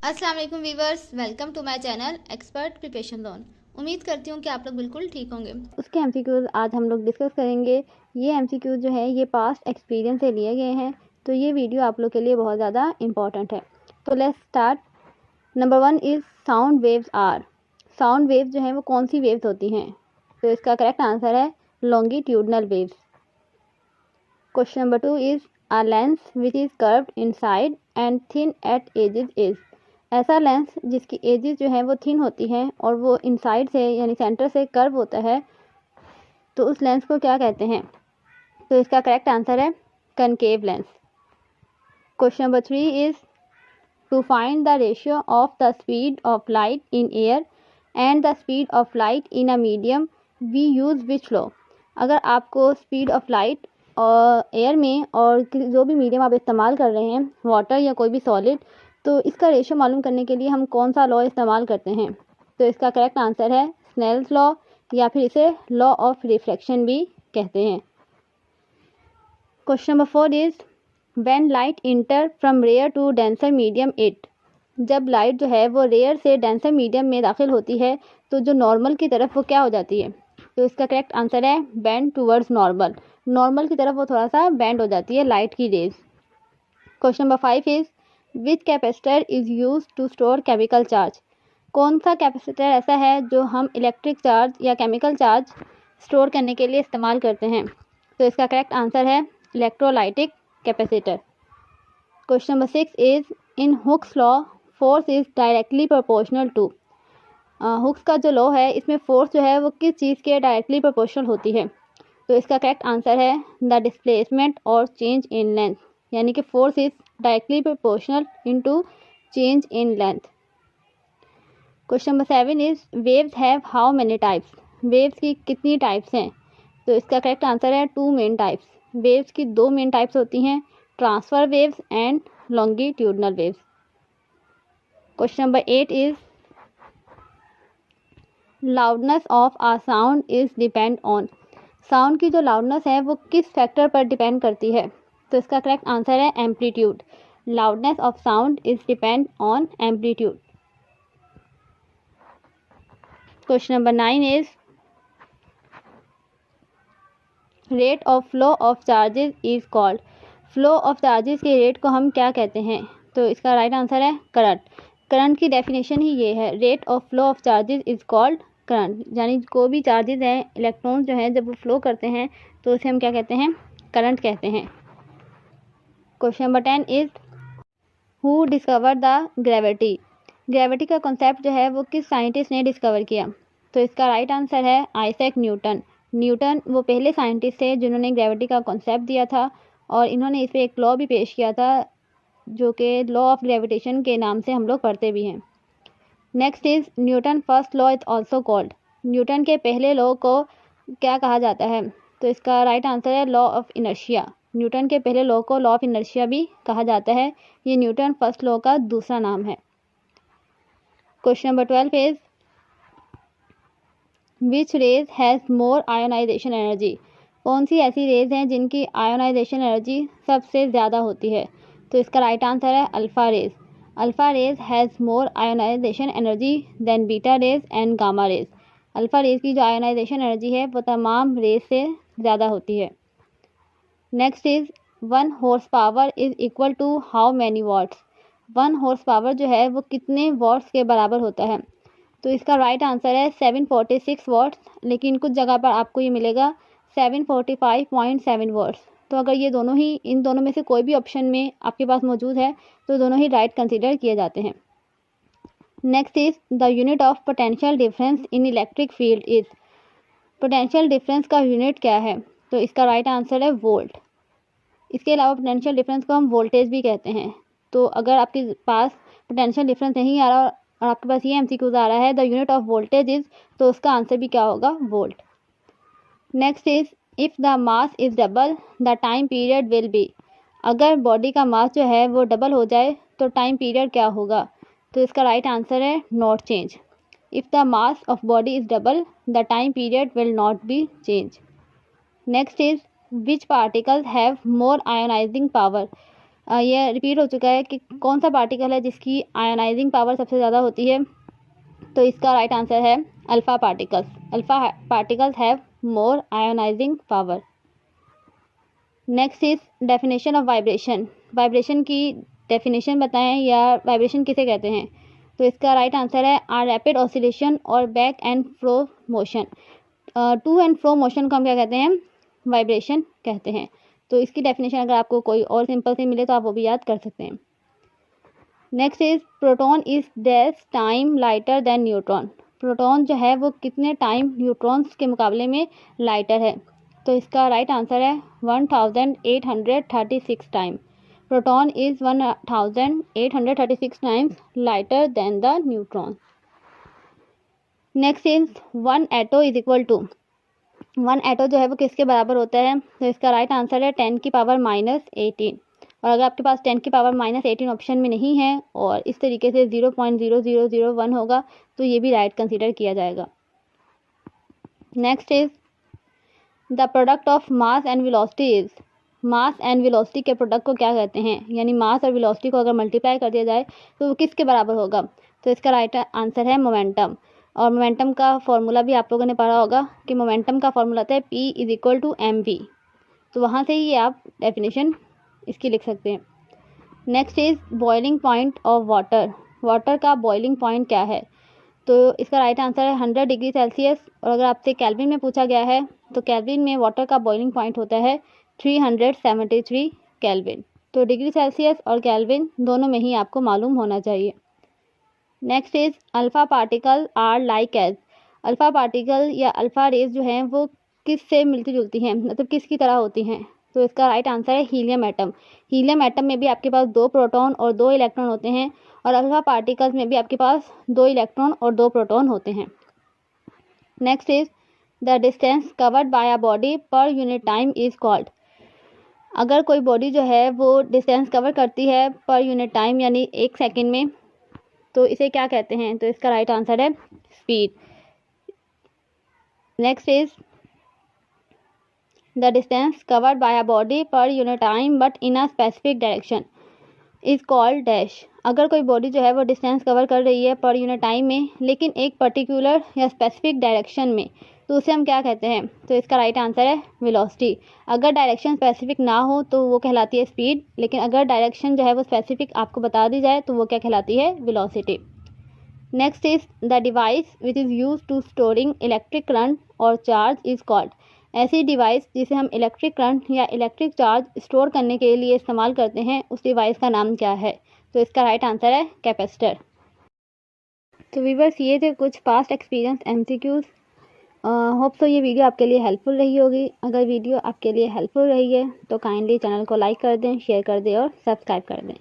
अस्सलाम वालेकुम viewers, welcome to my channel expert preparation loan. उम्मीद करती हूँ कि आप लोग बिल्कुल ठीक होंगे। उसके एमसीक्यूज़ आज हम लोग डिस्कस करेंगे। ये एमसीक्यूज़ जो है ये पास्ट एक्सपीरियंस से लिए गए हैं, तो ये वीडियो आप लोग के लिए बहुत ज़्यादा इंपॉर्टेंट है। तो let's start. Number 1 is sound waves are. Sound waves जो हैं वो कौन सी वेव्स होती हैं? तो इसका करेक्ट आंसर है longitudinal waves. Question number 2 is a lens which is curved inside and thin at edges is. ऐसा लेंस जिसकी एजेस जो है वो थिन होती हैं और वो इनसाइड से यानी सेंटर से कर्व होता है, तो उस लेंस को क्या कहते हैं? तो इसका करेक्ट आंसर है concave lens. Question number 3 is to find the ratio of the speed of light in air and the speed of light in a medium we use which law. अगर आपको speed of light और air में और जो भी medium आप इस्तेमाल कर रहे हैं, वाटर या कोई भी सॉलिड, तो इसका रेशियो मालूम करने के लिए हम कौन सा लॉ इस्तेमाल करते हैं? तो इसका करेक्ट आंसर है स्नेल्स लॉ, या फिर इसे लॉ ऑफ रिफ्लेक्शन भी कहते हैं। Question number 4 is when light enter from rare to denser medium it. जब लाइट जो है वो रेयर से डेंसर मीडियम में दाखिल होती है, तो जो नॉर्मल की तरफ वो क्या हो जाती है? तो इसका करेक्ट आंसर है बेंड टूवर्ड्स नॉर्मल। नॉर्मल की तरफ वो थोड़ा सा बेंड हो जाती है लाइट की rays. Question number 5 is which capacitor is use to store chemical charge. कौन सा कैपेसिटर ऐसा है जो हम इलेक्ट्रिक चार्ज या केमिकल चार्ज स्टोर करने के लिए इस्तेमाल करते हैं? तो इसका करेक्ट आंसर है electrolytic capacitor. Question number 6 is in Hooke's law force is directly proportional to. Hooke's का जो लॉ है इसमें फोर्स जो है वो किस चीज़ के डायरेक्टली प्रोपोर्शनल होती है? तो इसका करेक्ट आंसर है द डिस्प्लेसमेंट और चेंज इन लेंथ, यानी कि force is directly proportional into change in length. Question number 7 is waves have how many types. Waves की कितनी टाइप्स हैं? तो इसका करेक्ट आंसर है 2 मेन टाइप्स। वेव्स की 2 मेन टाइप्स होती हैं, transverse waves and longitudinal waves. Question number 8 is loudness of a sound is depend on. Sound की जो लाउडनेस है वो किस फैक्टर पर डिपेंड करती है? तो इसका करेक्ट आंसर है amplitude. Loudness of sound is depend on amplitude. Question number 9 is rate of flow of charges is called. Flow of charges के रेट को हम क्या कहते हैं? तो इसका राइट आंसर है करंट। करंट की डेफिनेशन ही ये है, rate of flow of charges is called current. यानी कोई भी चार्जेस हैं, इलेक्ट्रॉन्स जो हैं, जब वो फ्लो करते हैं तो उसे हम क्या कहते हैं? करंट कहते हैं। Question number 10 is who discover the gravity. Gravity का कॉन्सेप्ट जो है वो किस साइंटिस्ट ने डिस्कवर किया? तो इसका राइट आंसर है आइजैक न्यूटन। न्यूटन वो पहले साइंटिस्ट थे जिन्होंने ग्रेविटी का कॉन्सेप्ट दिया था, और इन्होंने इस पर एक लॉ भी पेश किया था जो कि लॉ ऑफ ग्रेविटेशन के नाम से हम लोग पढ़ते भी हैं। Next is Newton first law is also called. Newton के पहले लॉ को क्या कहा जाता है? तो इसका राइट आंसर है लॉ ऑफ इनर्शिया। न्यूटन के पहले लॉ को लॉ ऑफ इनर्शिया भी कहा जाता है। ये न्यूटन फर्स्ट लॉ का दूसरा नाम है। Question number 12 is which rays has more ionization energy. कौन सी ऐसी रेज हैं जिनकी आयोनाइजेशन एनर्जी सबसे ज़्यादा होती है? तो इसका राइट आंसर है alpha rays. Alpha rays has more ionization energy than beta rays and gamma rays. Alpha rays की जो आयोनाइजेशन एनर्जी है वो तमाम रेज से ज़्यादा होती है। Next is 1 horsepower is equal to how many watts. 1 horsepower जो है वो कितने वॉट्स के बराबर होता है? तो इसका राइट आंसर है 746 वॉट्स, लेकिन कुछ जगह पर आपको ये मिलेगा 745.7 वॉट्स। तो अगर ये दोनों ही, इन दोनों में से कोई भी ऑप्शन में आपके पास मौजूद है तो दोनों ही राइट कंसीडर किए जाते हैं। Next is the unit of potential difference in electric field is. Potential difference का यूनिट क्या है? तो इसका राइट आंसर है वोल्ट। इसके अलावा पोटेंशियल डिफरेंस को हम वोल्टेज भी कहते हैं। तो अगर आपके पास पोटेंशियल डिफरेंस नहीं आ रहा और आपके पास ये एमसीक्यूज आ रहा है the unit of voltage is, तो उसका आंसर भी क्या होगा? Volt. Next is if the mass is double the time period will be. अगर बॉडी का मास जो है वो डबल हो जाए तो टाइम पीरियड क्या होगा? तो इसका राइट आंसर है not change. If the mass of body is double the time period will not be change. Next is which particles have more ionizing power. ये रिपीट हो चुका है कि कौन सा पार्टिकल है जिसकी आयोनाइजिंग पावर सबसे ज़्यादा होती है। तो इसका राइट आंसर है alpha particles. Alpha particles have more ionizing power. Next is definition of vibration. Vibration की डेफिनेशन बताएं या वाइब्रेशन किसे कहते हैं। तो इसका राइट आंसर है आर रैपिड ऑसिलेशन और back and fro motion. To and fro motion को हम क्या कहते हैं, वाइब्रेशन कहते हैं। तो इसकी डेफिनेशन अगर आपको कोई और सिंपल से मिले तो आप वो भी याद कर सकते हैं। Next is proton is these time lighter than neutron. Proton जो है वो कितने टाइम न्यूट्रॉन्स के मुकाबले में लाइटर है। तो इसका राइट आंसर है 1836 time. Proton is 1836 times lighter than the neutron. Next is one atto is equal to. One atto जो है वो किसके बराबर होता है। तो इसका राइट आंसर है 10 की पावर -18। और अगर आपके पास 10 की पावर -18 ऑप्शन में नहीं है और इस तरीके से 0.0001 होगा तो ये भी राइट कंसीडर किया जाएगा। Next is the product of mass and velocity is. Mass and velocity के प्रोडक्ट को क्या कहते हैं, यानी मास और वेलोसिटी को अगर मल्टीप्लाई कर दिया जाए तो वो किसके बराबर होगा। तो इसका राइट आंसर है मोमेंटम। और मोमेंटम का फॉर्मूला भी आप लोगों ने पढ़ा होगा कि मोमेंटम का फॉर्मूला होता है P = mv। तो वहाँ से ही आप डेफिनेशन इसकी लिख सकते हैं। Next is boiling point of water. Water का बॉइलिंग पॉइंट क्या है। तो इसका राइट आंसर है 100 डिग्री सेल्सियस। और अगर आपसे केल्विन में पूछा गया है तो केल्विन में वाटर का बॉइलिंग पॉइंट होता है 373 केल्विन। तो डिग्री सेल्सियस और केल्विन दोनों में ही आपको मालूम होना चाहिए। Next is alpha particle are like edge. Alpha particle या अल्फ़ा रेज जो हैं वो किस से मिलती जुलती हैं, मतलब किसकी तरह होती हैं। तो इसका राइट आंसर है हीलियम एटम। हीलियम एटम में भी आपके पास 2 प्रोटॉन और 2 इलेक्ट्रॉन होते हैं और अल्फ़ा पार्टिकल्स में भी आपके पास 2 इलेक्ट्रॉन और 2 प्रोटॉन होते हैं। Next is the distance covered by a body per unit time is called. अगर कोई बॉडी जो है वो डिस्टेंस कवर करती है पर यूनिट टाइम यानी 1 सेकेंड में तो इसे क्या कहते हैं। तो इसका राइट आंसर है speed. Next is the distance covered by a body per unit time but in a specific direction is called dash. अगर कोई बॉडी जो है वो डिस्टेंस कवर कर रही है पर यूनिट टाइम में लेकिन एक पर्टिकुलर या स्पेसिफिक डायरेक्शन में तो उसे हम क्या कहते हैं। तो इसका राइट आंसर है वेलोसिटी। अगर डायरेक्शन स्पेसिफिक ना हो तो वो कहलाती है स्पीड, लेकिन अगर डायरेक्शन जो है वो स्पेसिफिक आपको बता दी जाए तो वो क्या कहलाती है, velocity. Next is the device which is use to storing electric current और चार्ज इज कॉल्ड। ऐसी डिवाइस जिसे हम इलेक्ट्रिक करंट या इलेक्ट्रिक चार्ज स्टोर करने के लिए इस्तेमाल करते हैं उस डिवाइस का नाम क्या है। तो इसका राइट आंसर है कैपेसिटर। तो व्यूअर्स ये थे कुछ past experience MCQs। Hope so ये वीडियो आपके लिए हेल्पफुल रही होगी। अगर वीडियो आपके लिए हेल्पफुल रही है तो काइंडली चैनल को लाइक कर दें, शेयर कर दें और सब्सक्राइब कर दें।